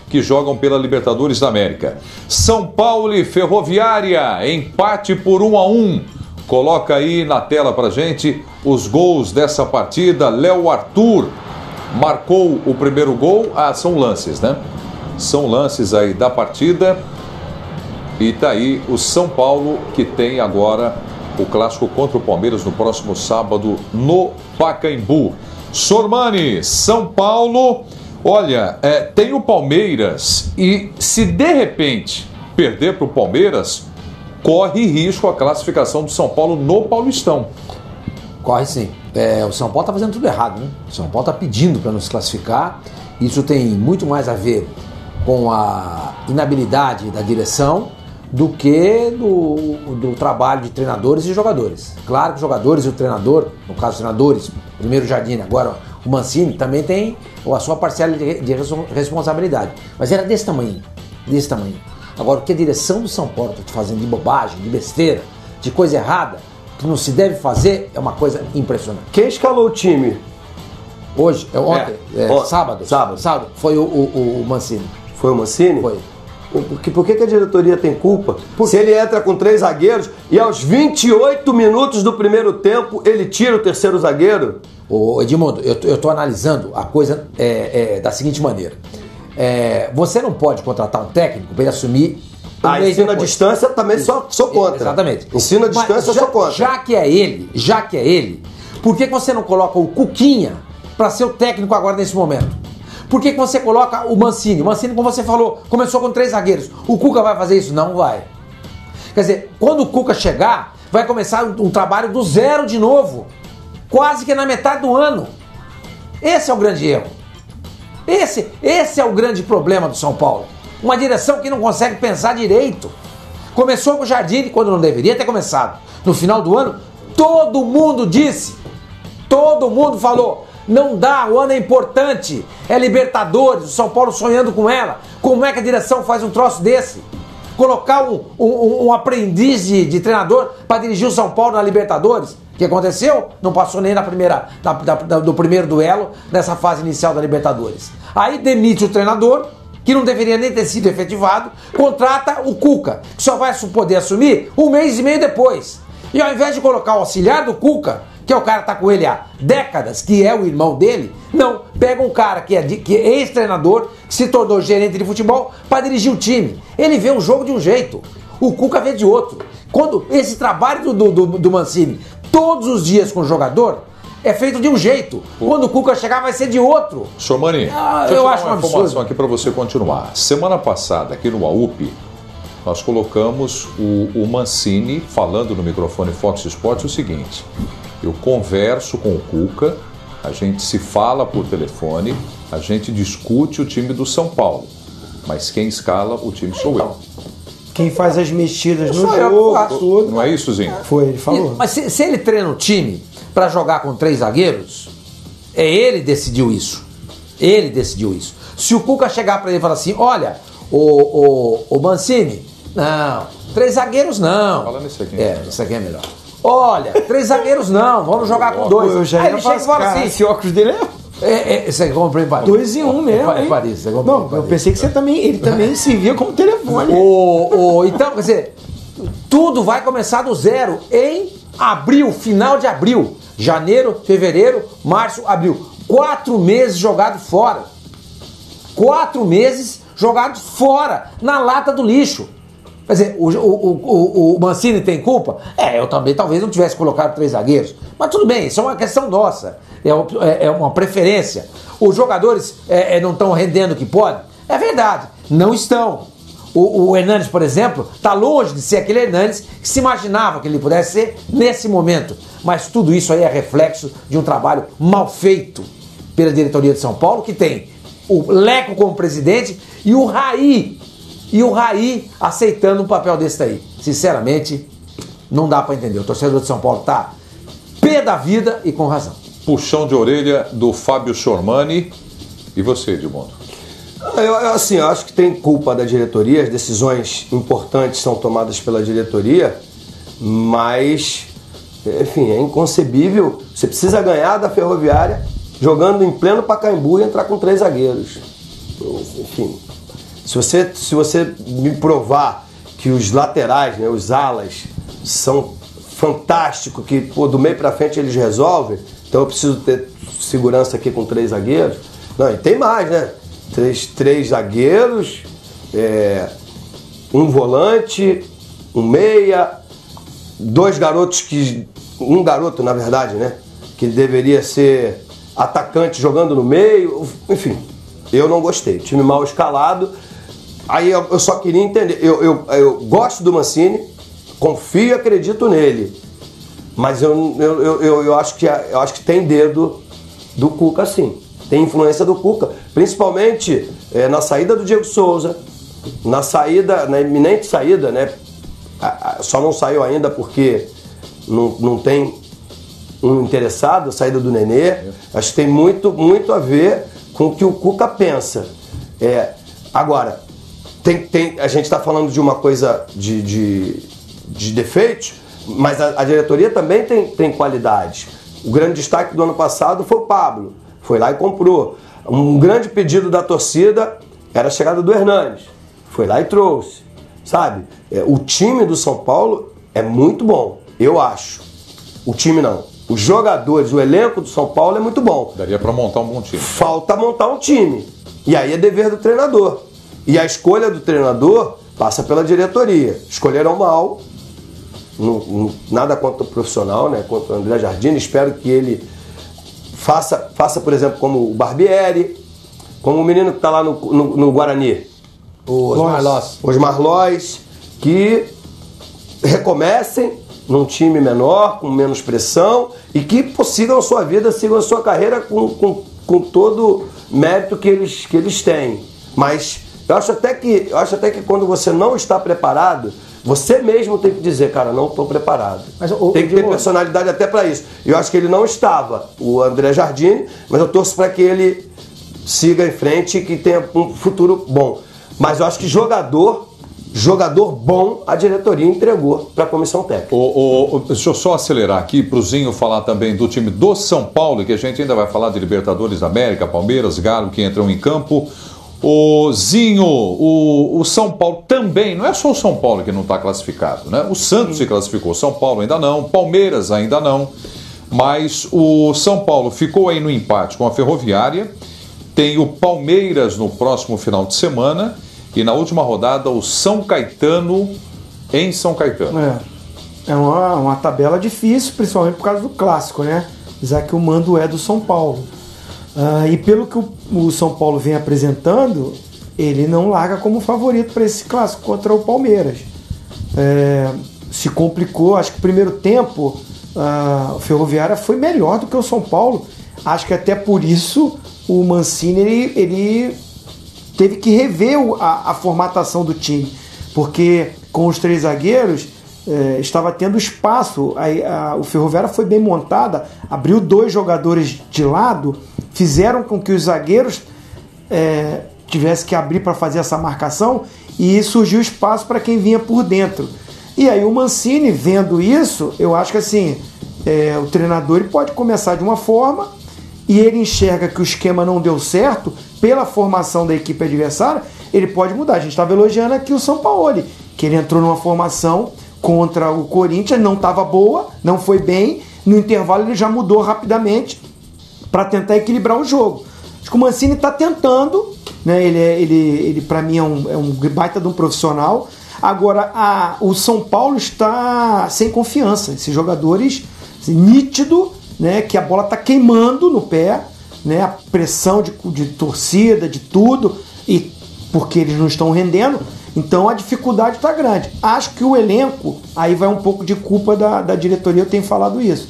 que jogam pela Libertadores da América. São Paulo e Ferroviária, empate por 1-1. Coloca aí na tela pra gente os gols dessa partida. Léo Arthur marcou o primeiro gol. São lances, né? São lances aí da partida. E tá aí o São Paulo, que tem agora o clássico contra o Palmeiras no próximo sábado no Pacaembu. Sormani, São Paulo, olha, tem o Palmeiras e se de repente perder para o Palmeiras, corre risco a classificação do São Paulo no Paulistão. Corre sim. O São Paulo está fazendo tudo errado, né? O São Paulo está pedindo para não se classificar. Isso tem muito mais a ver com a inabilidade da direção do que do trabalho de treinadores e jogadores. Claro que os jogadores e o treinador, no caso os treinadores, primeiro o Jardine, agora o Mancini, também tem a sua parcela de responsabilidade. Mas era desse tamanho, desse tamanho. Agora, o que a direção do São Paulo está fazendo de bobagem, de besteira, de coisa errada, que não se deve fazer, é uma coisa impressionante. Quem escalou o time? Hoje, ontem, sábado, foi o Mancini. Foi o Mancini? Foi. Por que a diretoria tem culpa? Se ele entra com 3 zagueiros e aos 28 minutos do primeiro tempo ele tira o terceiro zagueiro? Ô Edmundo, eu estou analisando a coisa da seguinte maneira. Você não pode contratar um técnico para ele assumir ensino à distância também sou contra. Exatamente. Ensino à distância sou contra. Já que é ele, por que você não coloca o Cuquinha para ser o técnico agora nesse momento? Por que você coloca o Mancini? O Mancini, como você falou, começou com 3 zagueiros. O Cuca vai fazer isso? Não vai. Quer dizer, quando o Cuca chegar, vai começar um trabalho do zero de novo. Quase que na metade do ano. Esse é o grande erro. Esse é o grande problema do São Paulo. Uma direção que não consegue pensar direito. Começou com o Jardine quando não deveria ter começado. No final do ano, todo mundo disse. Todo mundo falou. Não dá, o ano é importante, é Libertadores, o São Paulo sonhando com ela. Como é que a direção faz um troço desse? Colocar um aprendiz de treinador para dirigir o São Paulo na Libertadores? O que aconteceu? Não passou nem do primeiro duelo nessa fase inicial da Libertadores. Aí demite o treinador, que não deveria nem ter sido efetivado, contrata o Cuca, que só vai poder assumir 1 mês e meio depois. E ao invés de colocar o auxiliar do Cuca, que é o cara que tá com ele há décadas, que é o irmão dele, não, pega um cara que é ex-treinador, que se tornou gerente de futebol, para dirigir o time. Ele vê o jogo de um jeito, o Cuca vê de outro. Quando esse trabalho do Mancini, todos os dias com o jogador, é feito de um jeito. Quando o Cuca chegar, vai ser de outro. Sormani, eu acho uma informação aqui para você continuar. Semana passada, aqui no AUP, nós colocamos o Mancini falando no microfone Fox Sports o seguinte: eu converso com o Cuca, a gente se fala por telefone, a gente discute o time do São Paulo, mas quem escala o time sou eu. Quem faz as mexidas no jogo, tudo. Não é isso, Zinho? Foi, ele falou. Mas se ele treina o time para jogar com 3 zagueiros, ele decidiu isso. Ele decidiu isso. Se o Cuca chegar para ele e falar assim, olha, o Mancini, não, 3 zagueiros não. Fala nesse aqui. Esse aqui é melhor. Olha, 3 zagueiros não, vamos jogar com 2. Eu já ia falar assim, esse óculos dele você comprou em Paris. 2 em 1 mesmo, É Paris. Você não, eu pensei que ele também se via como telefone. Então, quer dizer, tudo vai começar do zero em abril, final de abril. Janeiro, fevereiro, março, abril. 4 meses jogado fora. 4 meses jogado fora, na lata do lixo. Quer dizer, o Mancini tem culpa? Eu também talvez não tivesse colocado 3 zagueiros. Mas tudo bem, isso é uma questão nossa. É uma preferência. Os jogadores não estão rendendo o que podem? É verdade, não estão. O Hernanes, por exemplo, está longe de ser aquele Hernanes que se imaginava que ele pudesse ser nesse momento. Mas tudo isso aí é reflexo de um trabalho mal feito pela diretoria de São Paulo, que tem o Leco como presidente e o Raí aceitando um papel desse daí. Sinceramente, não dá para entender. O torcedor de São Paulo tá pé da vida e com razão. Puxão de orelha do Fábio Sormani. E você, Edmundo? Eu acho que tem culpa da diretoria, as decisões importantes são tomadas pela diretoria, mas, enfim, é inconcebível. Você precisa ganhar da Ferroviária jogando em pleno Pacaembu e entrar com 3 zagueiros. enfim, se você me provar que os laterais, né, os alas, são fantásticos, que pô, do meio para frente eles resolvem, então eu preciso ter segurança aqui com 3 zagueiros. Não, e tem mais, né? Três zagueiros, um volante, um meia, 2 garotos que... Um garoto, na verdade, né? Que deveria ser atacante jogando no meio. Enfim, eu não gostei. Time mal escalado. Aí eu só queria entender. Eu gosto do Mancini, confio e acredito nele. Mas eu acho que tem dedo do Cuca, sim. Tem influência do Cuca. Principalmente na saída do Diego Souza, na iminente saída, né? Só não saiu ainda porque não tem um interessado, a saída do Nenê. Acho que tem muito a ver com o que o Cuca pensa. Agora, a gente está falando de uma coisa de defeitos, mas a diretoria também tem qualidades. O grande destaque do ano passado foi o Pablo. Foi lá e comprou. Um grande pedido da torcida era a chegada do Hernanes. Foi lá e trouxe. Sabe? O time do São Paulo é muito bom, eu acho. O time não. Os jogadores, o elenco do São Paulo é muito bom. Daria para montar um bom time. Falta montar um time. E aí é dever do treinador. E a escolha do treinador passa pela diretoria. Escolheram mal. Nada contra o profissional, né? Contra o André Jardine. Espero que ele faça, por exemplo, como o Barbieri, como o menino que está lá no Guarani. Osmar Lois, que recomecem num time menor, com menos pressão, e que sigam a sua vida, sigam a sua carreira com todo mérito que eles têm. Mas eu acho até que quando você não está preparado, você mesmo tem que dizer, cara, não estou preparado. Tem que ter personalidade até para isso. Eu acho que ele não estava, o André Jardine, mas eu torço para que ele siga em frente e que tenha um futuro bom. Mas eu acho que jogador bom, a diretoria entregou para a comissão técnica. Deixa eu só acelerar aqui para o Zinho falar também do time do São Paulo, que a gente ainda vai falar de Libertadores da América, Palmeiras, Galo, que entram em campo. O Zinho, o São Paulo também, não é só o São Paulo que não está classificado, né? O Santos se classificou, São Paulo ainda não, Palmeiras ainda não, mas o São Paulo ficou aí no empate com a Ferroviária, tem o Palmeiras no próximo final de semana e na última rodada o São Caetano em São Caetano. É uma tabela difícil, principalmente por causa do clássico, né? Já que o mando é do São Paulo. E pelo que o São Paulo vem apresentando, ele não larga como favorito para esse clássico contra o Palmeiras. Se complicou, acho que o primeiro tempo o Ferroviária foi melhor do que o São Paulo. Acho que até por isso o Mancini ele teve que rever a formatação do time, porque com os 3 zagueiros estava tendo espaço. O Ferroviária foi bem montada, abriu 2 jogadores de lado, fizeram com que os zagueiros tivessem que abrir para fazer essa marcação e surgiu espaço para quem vinha por dentro. E aí o Mancini, vendo isso, eu acho que assim, o treinador ele pode começar de uma forma e ele enxerga que o esquema não deu certo pela formação da equipe adversária, ele pode mudar. A gente estava elogiando aqui o Sampaoli, que ele entrou numa formação contra o Corinthians, não estava boa, não foi bem, no intervalo ele já mudou rapidamente para tentar equilibrar o jogo. Acho que o Mancini está tentando, né? Ele para mim é um baita de um profissional. Agora, o São Paulo está sem confiança, esses jogadores, assim, nítido, né, que a bola está queimando no pé, né, a pressão de torcida, de tudo, e porque eles não estão rendendo, então a dificuldade está grande. Acho que o elenco, aí vai um pouco de culpa da diretoria, eu tenho falado isso,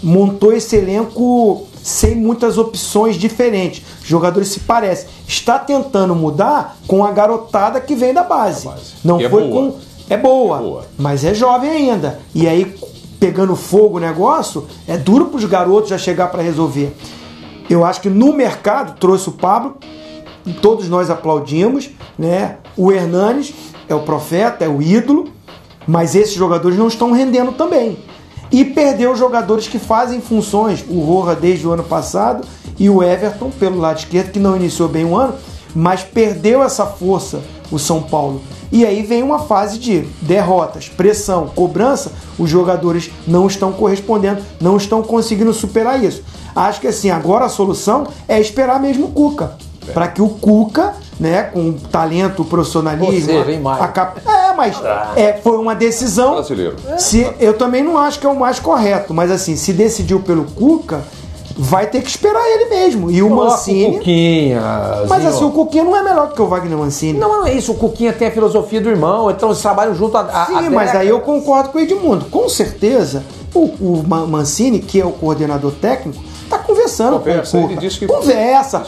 montou esse elenco sem muitas opções diferentes, os jogadores se parecem, está tentando mudar com a garotada que vem da base. Não foi boa. É boa, mas é jovem ainda, e aí pegando fogo o negócio, é duro para os garotos já chegar para resolver. Eu acho que no mercado trouxe o Pablo, todos nós aplaudimos, né? O Hernanes é o profeta, é o ídolo, mas esses jogadores não estão rendendo também. E perdeu jogadores que fazem funções, o Roja desde o ano passado e o Everton pelo lado esquerdo, que não iniciou bem o ano, mas perdeu essa força o São Paulo. E aí vem uma fase de derrotas, pressão, cobrança, os jogadores não estão correspondendo, não estão conseguindo superar isso. Acho que assim, agora a solução é esperar mesmo o Cuca, para que o Cuca, né, com talento, profissionalismo... Ou seja, em maio. Foi uma decisão... Brasileiro. Eu também não acho que é o mais correto, mas assim, se decidiu pelo Cuca, vai ter que esperar ele mesmo. E o Mancini... O Cuquinha, mas assim, o Cuquinha não é melhor do que o Wagner Mancini. Não é isso, o Cuquinha tem a filosofia do irmão, então eles trabalham junto Sim, mas aí eu concordo com o Edmundo. Com certeza, o Mancini, que é o coordenador técnico, tá conversando com o Cuca. Ele disse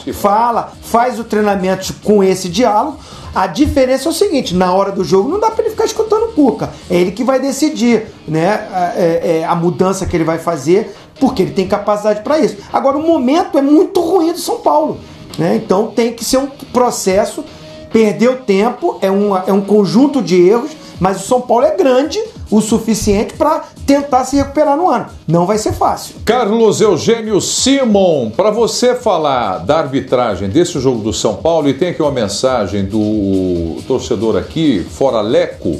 que fala, faz o treinamento com esse diálogo. A diferença é o seguinte, na hora do jogo não dá para ele ficar escutando o Cuca. É ele que vai decidir, né, a mudança que ele vai fazer, porque ele tem capacidade para isso. Agora, o momento é muito ruim do São Paulo, né? Então tem que ser um processo, perdeu tempo, é um conjunto de erros, mas o São Paulo é grande o suficiente para tentar se recuperar no ano. Não vai ser fácil. Carlos Eugênio Simon, para você falar da arbitragem desse jogo do São Paulo, e tem aqui uma mensagem do torcedor aqui, Fora Leco.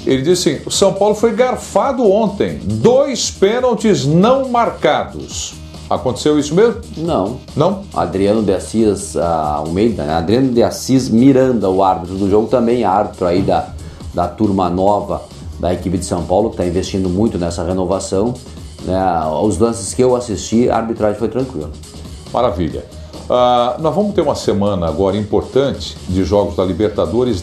Ele disse assim: o São Paulo foi garfado ontem, 2 pênaltis não marcados. Aconteceu isso mesmo? Não. Não? Adriano de Assis Almeida, né? Adriano de Assis Miranda, o árbitro do jogo, também árbitro aí da turma nova da equipe de São Paulo, que está investindo muito nessa renovação, né? Os lances que eu assisti, a arbitragem foi tranquila. Maravilha. Nós vamos ter uma semana agora importante de jogos da Libertadores.